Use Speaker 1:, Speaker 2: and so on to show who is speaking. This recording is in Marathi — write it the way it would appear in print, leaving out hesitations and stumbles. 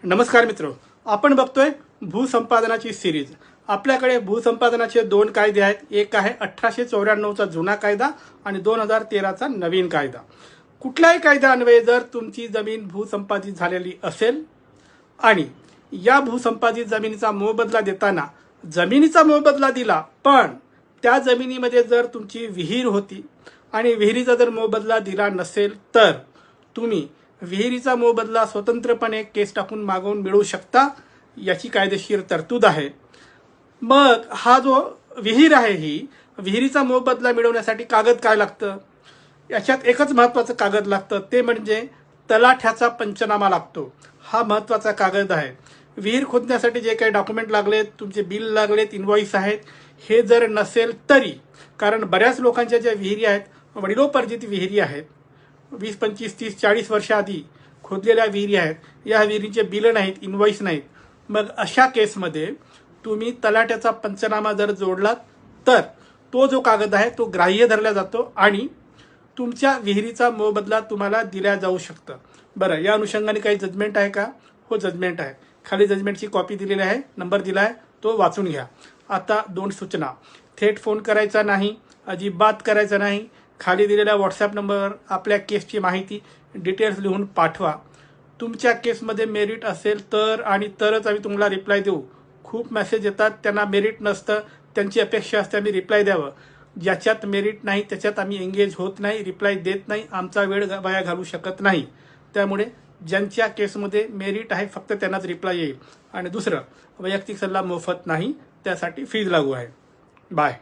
Speaker 1: नमस्कार मित्र, आपण बघतोय भूसंपादनाची सिरीज। आपल्याकडे भूसंपादनाचे दोन कायदे आहेत। एक आहे 1894चा जुना कायदा आणि 2013चा नवीन कायदा। कुठल्याही कायद्यान्वये जर तुमची जमीन भूसंपादित झालेली असेल आणि या भूसंपादित जमिनीचा मोबदला देताना जमिनीचा मोबदला दिला, पण त्या जमिनीमध्ये जर तुमची विहीर होती आणि विहिरीचा जर मोबदला दिला नसेल, तर तुम्ही विहिरीचा मोबदला स्वतंत्रपणे केस टाकून मागवून मिळवू शकता, याची कायदेशीर तरतूद आहे। मग हा जो विहीर आहे, ही विहिरीचा मोबदला मिळवण्यासाठी कागद काय लागतं? याच्यात एकच महत्त्वाचं कागद लागतं, ते म्हणजे तलाठ्याचा पंचनामा लागतो। हा महत्त्वाचा कागद आहे। विहीर खोदण्यासाठी जे काही डॉक्युमेंट लागलेत, तुमचे बिल लागलेत, इनवॉइस आहेत, हे जर नसेल तरी, कारण बऱ्याच लोकांच्या ज्या विहिरी आहेत, वडिलोपार्जित विहिरी आहेत, 20, 25, 30, 40 वर्षाआधी खोदलेल्या विहिरी आहेत, या विहिरींचे बिल नाहीत, इनवॉइस नाहीत, मग अशा केसमध्ये तुम्ही तलाठ्याचा पंचनामा जर जोडलात तर तो जो कागद आहे तो ग्राह्य धरला जातो आणि तुमच्या विहिरीचा मोबदला तुम्हाला दिला जाऊ शकतं। बरं, या अनुषंगाने काही जजमेंट आहे का? हो, जजमेंट आहे। खाली जजमेंटची कॉपी दिलेली आहे, नंबर दिला आहे, तो वाचून घ्या। आता दोन सूचना: थेट फोन करायचा नाही, अजिबात करायचा नाही। खाली दिलेल्या व्हॉट्सॲप नंबरवर आपल्या केसची माहिती डिटेल्स लिहून पाठवा। तुमच्या केसमध्ये मेरिट असेल तर आणि तरच आम्ही तुम्हाला रिप्लाय देऊ। खूप मेसेज येतात, त्यांना मेरिट नसतं, त्यांची अपेक्षा असते आम्ही रिप्लाय द्यावं। ज्याच्यात मेरिट नाही त्याच्यात आम्ही एंगेज होत नाही, रिप्लाय देत नाही, आमचा वेळ वाया घालवू शकत नाही। त्यामुळे ज्यांच्या केसमध्ये मेरिट आहे फक्त त्यांनाच रिप्लाय येईल। आणि दुसरं, वैयक्तिक सल्ला मोफत नाही, त्यासाठी फीज लागू आहे। बाय।